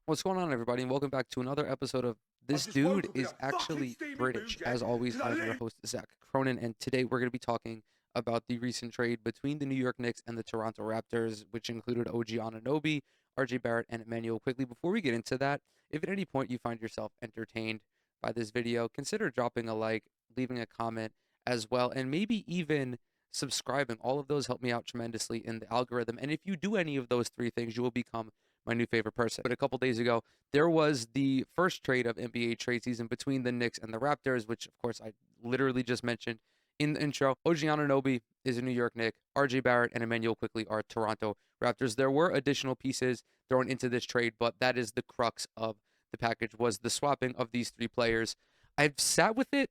What's going on, everybody, and welcome back to another episode of This Dude is Actually British. As always, I'm your host, Zach Cronin, and today we're going to be talking about the recent trade between the New York Knicks and the Toronto Raptors, which included OG Anunoby, RJ Barrett, and Immanuel Quickley. Before we get into that, if at any point you find yourself entertained by this video, consider dropping a like, leaving a comment as well, and maybe even subscribing. All of those help me out tremendously in the algorithm, and if you do any of those three things, you will become my new favorite person. But a couple days ago, there was the first trade of NBA trade season between the Knicks and the Raptors, which, of course, I literally just mentioned in the intro. OG Anunoby is a New York Knick. RJ Barrett and Immanuel Quickley are Toronto Raptors. There were additional pieces thrown into this trade, but that is the crux of the package, was the swapping of these three players. I've sat with it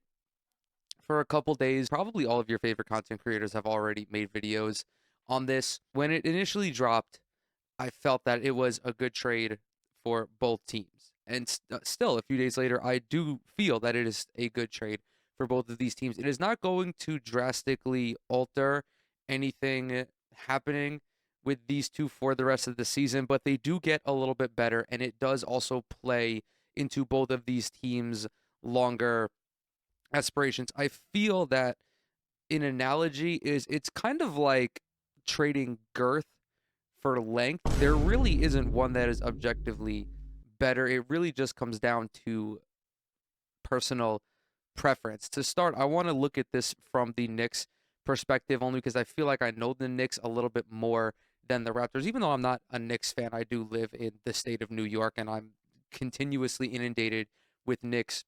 for a couple days. Probably all of your favorite content creators have already made videos on this. When it initially dropped, I felt that it was a good trade for both teams. And still, a few days later, I do feel that it is a good trade for both of these teams. It is not going to drastically alter anything happening with these two for the rest of the season, but they do get a little bit better, and it does also play into both of these teams' longer aspirations. I feel that an analogy is it's kind of like trading girth for length. There really isn't one that is objectively better. It really just comes down to personal preference. To start, I want to look at this from the Knicks perspective only because I feel like I know the Knicks a little bit more than the Raptors. Even though I'm not a Knicks fan, I do live in the state of New York and I'm continuously inundated with Knicks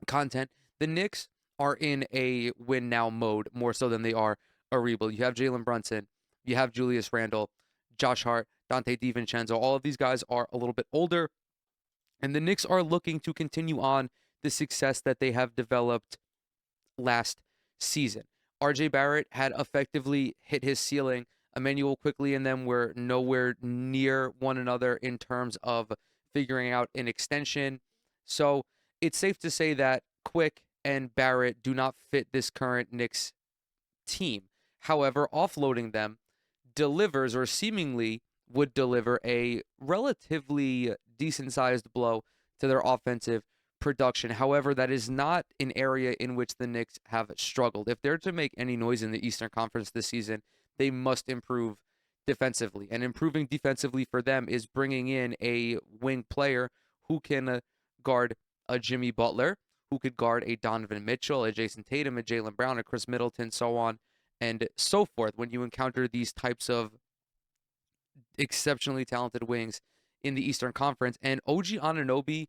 content. The Knicks are in a win now mode more so than they are a rebuild. You have Jalen Brunson, you have Julius Randle, Josh Hart, Dante DiVincenzo. All of these guys are a little bit older, and the Knicks are looking to continue on the success that they have developed last season. RJ Barrett had effectively hit his ceiling. Immanuel Quickley and them were nowhere near one another in terms of figuring out an extension. So it's safe to say that Quick and Barrett do not fit this current Knicks team. However, offloading them delivers, or seemingly would deliver, a relatively decent sized blow to their offensive production. However, that is not an area in which the Knicks have struggled. If they're to make any noise in the Eastern Conference this season, they must improve defensively. And improving defensively for them is bringing in a wing player who can guard a Jimmy Butler, who could guard a Donovan Mitchell, a Jason Tatum, a Jaylen Brown, a Chris Middleton, so on and so forth. When you encounter these types of exceptionally talented wings in the Eastern Conference, and OG Anunoby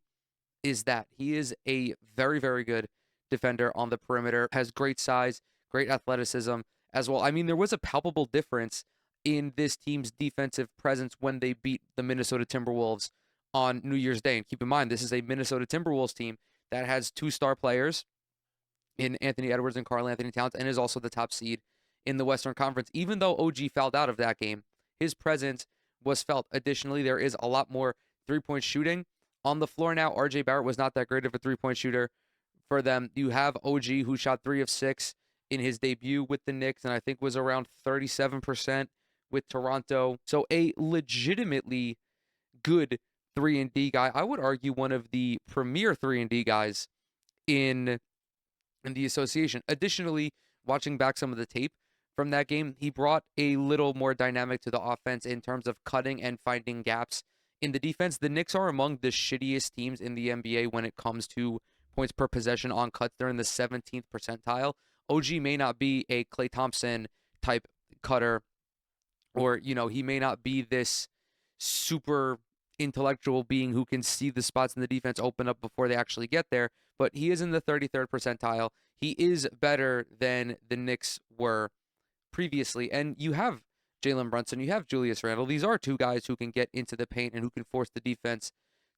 is that. He is a very, very good defender on the perimeter, has great size, great athleticism as well. I mean, there was a palpable difference in this team's defensive presence when they beat the Minnesota Timberwolves on New Year's Day. And keep in mind, this is a Minnesota Timberwolves team that has two star players in Anthony Edwards and Karl Anthony Towns, and is also the top seed in the Western Conference. Even though OG fouled out of that game, his presence was felt. Additionally, there is a lot more three-point shooting on the floor now. RJ Barrett was not that great of a three-point shooter for them. You have OG, who shot 3 of 6 in his debut with the Knicks, and I think was around 37% with Toronto. So a legitimately good 3-and-D guy. I would argue one of the premier 3-and-D guys in the association. Additionally, watching back some of the tape from that game, he brought a little more dynamic to the offense in terms of cutting and finding gaps in the defense. The Knicks are among the shittiest teams in the NBA when it comes to points per possession on cuts. They're in the 17th percentile. OG may not be a Klay Thompson type cutter, or, he may not be this super intellectual being who can see the spots in the defense open up before they actually get there, but he is in the 33rd percentile. He is better than the Knicks were previously. And you have Jalen Brunson, you have Julius Randle. These are two guys who can get into the paint and who can force the defense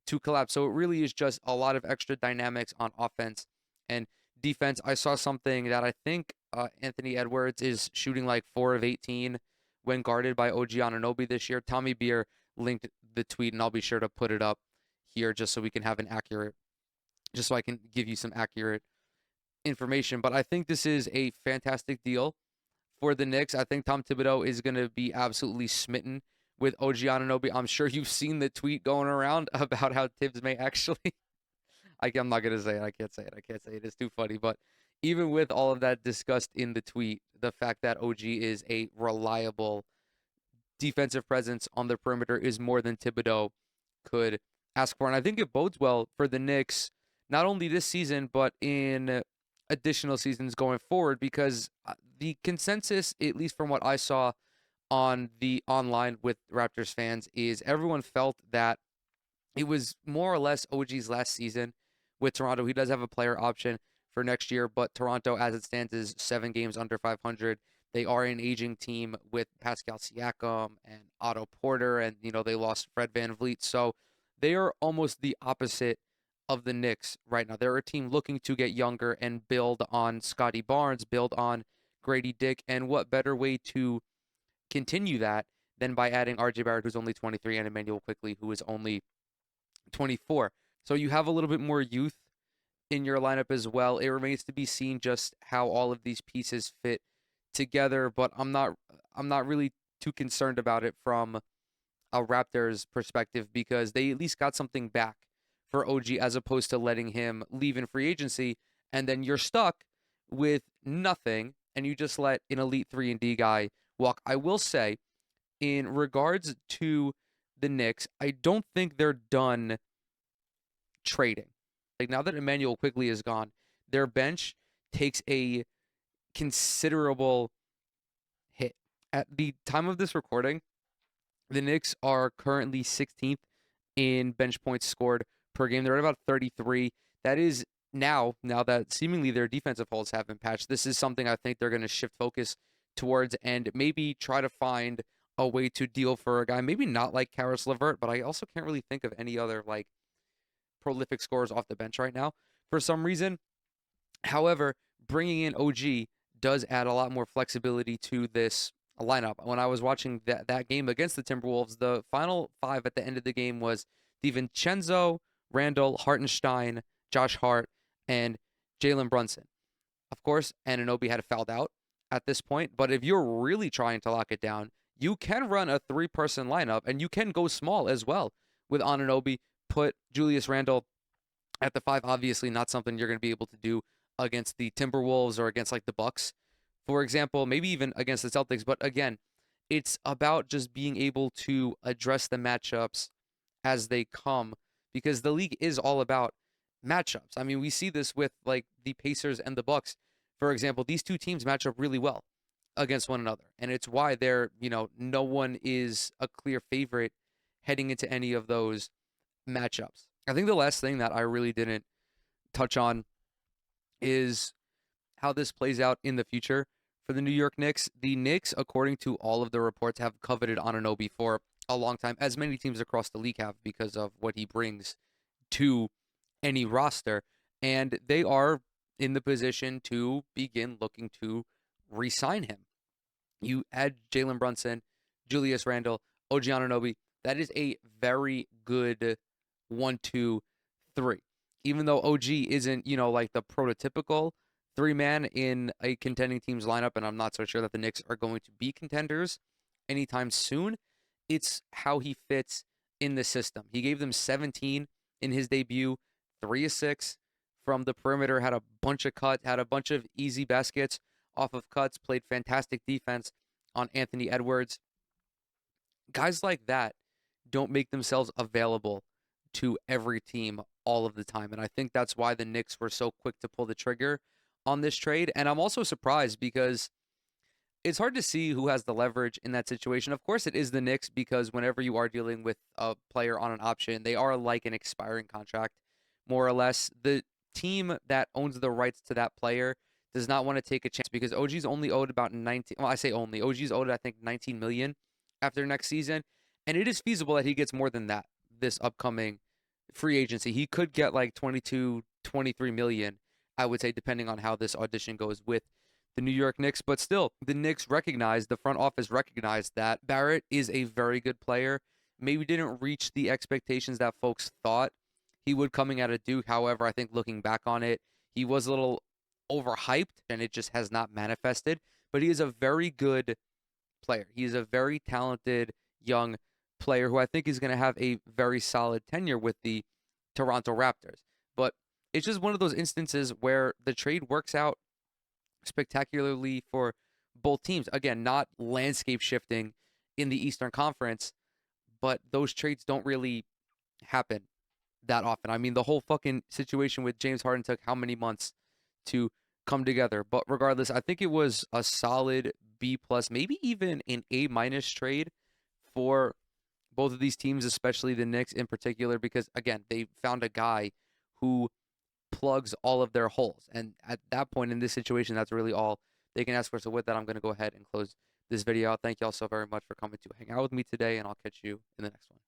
to collapse. So it really is just a lot of extra dynamics on offense and defense. I saw something that I think Anthony Edwards is shooting like 4 of 18 when guarded by OG Anunoby this year. Tommy Beer linked the tweet, and I'll be sure to put it up here just so we can have just so I can give you some accurate information. But I think this is a fantastic deal for the Knicks. I think Tom Thibodeau is going to be absolutely smitten with OG Anunoby. I'm sure you've seen the tweet going around about how Tibbs may actually. I'm not gonna say it. I can't say it. I can't say it. It's too funny. But even with all of that discussed in the tweet, the fact that OG is a reliable defensive presence on the perimeter is more than Thibodeau could ask for. And I think it bodes well for the Knicks, not only this season, but in additional seasons going forward, because the consensus, at least from what I saw on the online with Raptors fans, is everyone felt that it was more or less OG's last season with Toronto. He does have a player option for next year, but Toronto, as it stands, is 7 games under 500. They are an aging team with Pascal Siakam and Otto Porter, and they lost Fred VanVleet. So they are almost the opposite of the Knicks right now. They're a team looking to get younger and build on Scotty Barnes, build on Grady Dick, and what better way to continue that than by adding RJ Barrett, who's only 23, and Immanuel Quickley, who is only 24. So you have a little bit more youth in your lineup as well. It remains to be seen just how all of these pieces fit together, but I'm not really too concerned about it from a Raptors perspective, because they at least got something back for OG, as opposed to letting him leave in free agency and then you're stuck with nothing and you just let an elite 3-and-D guy walk. I will say, in regards to the Knicks, I don't think they're done trading. Like, now that Immanuel Quickley is gone, their bench takes a considerable hit. At the time of this recording, the Knicks are currently 16th in bench points scored per game. They're at about 33. That is now that seemingly their defensive holes have been patched, this is something I think they're going to shift focus towards and maybe try to find a way to deal for a guy, maybe not like Karis LeVert, but I also can't really think of any other like prolific scorers off the bench right now for some reason. However, bringing in OG does add a lot more flexibility to this lineup. When I was watching that game against the Timberwolves, the final 5 at the end of the game was DiVincenzo, Randall, Hartenstein, Josh Hart, and Jalen Brunson. Of course, Anunoby had fouled out at this point, but if you're really trying to lock it down, you can run a 3-person lineup, and you can go small as well with Anunoby. Put Julius Randle at the 5. Obviously, not something you're going to be able to do against the Timberwolves or against like the Bucks, for example, maybe even against the Celtics. But again, it's about just being able to address the matchups as they come, because the league is all about matchups. I mean, we see this with like the Pacers and the Bucks, for example. These two teams match up really well against one another, and it's why they're, no one is a clear favorite heading into any of those matchups. I think the last thing that I really didn't touch on is how this plays out in the future for the New York Knicks. The Knicks, according to all of the reports, have coveted Anunoby for a long time, as many teams across the league have, because of what he brings to any roster. And they are in the position to begin looking to re-sign him. You add Jalen Brunson, Julius Randle, OG Anunoby. That is a very good 1-2-3. Even though OG isn't, like the prototypical 3-man in a contending team's lineup, and I'm not so sure that the Knicks are going to be contenders anytime soon, it's how he fits in the system. He gave them 17 in his debut, 3 of 6 from the perimeter, had a bunch of cuts, had a bunch of easy baskets off of cuts, played fantastic defense on Anthony Edwards. Guys like that don't make themselves available to every team all of the time, and I think that's why the Knicks were so quick to pull the trigger on this trade. And I'm also surprised, because it's hard to see who has the leverage in that situation. Of course, it is the Knicks, because whenever you are dealing with a player on an option, they are like an expiring contract, more or less. The team that owns the rights to that player does not want to take a chance, because OG's only owed about 19. Well, I say only. OG's owed, I think, 19 million after next season, and it is feasible that he gets more than that this upcoming free agency. He could get like 22, 23 million, I would say, depending on how this audition goes with the New York Knicks. But still, the Knicks the front office recognized that Barrett is a very good player. Maybe didn't reach the expectations that folks thought he would coming out of Duke. However, I think looking back on it, he was a little overhyped, and it just has not manifested. But he is a very good player. He is a very talented young player who I think is going to have a very solid tenure with the Toronto Raptors. But it's just one of those instances where the trade works out spectacularly for both teams. Again, not landscape shifting in the Eastern Conference, but those trades don't really happen that often. I mean, the whole fucking situation with James Harden took how many months to come together? But regardless, I think it was a solid B plus, maybe even an A minus trade for both of these teams, especially the Knicks in particular, because again, they found a guy who plugs all of their holes. And at that point in this situation, that's really all they can ask for. So with that, I'm going to go ahead and close this video out. Thank you all so very much for coming to hang out with me today, and I'll catch you in the next one.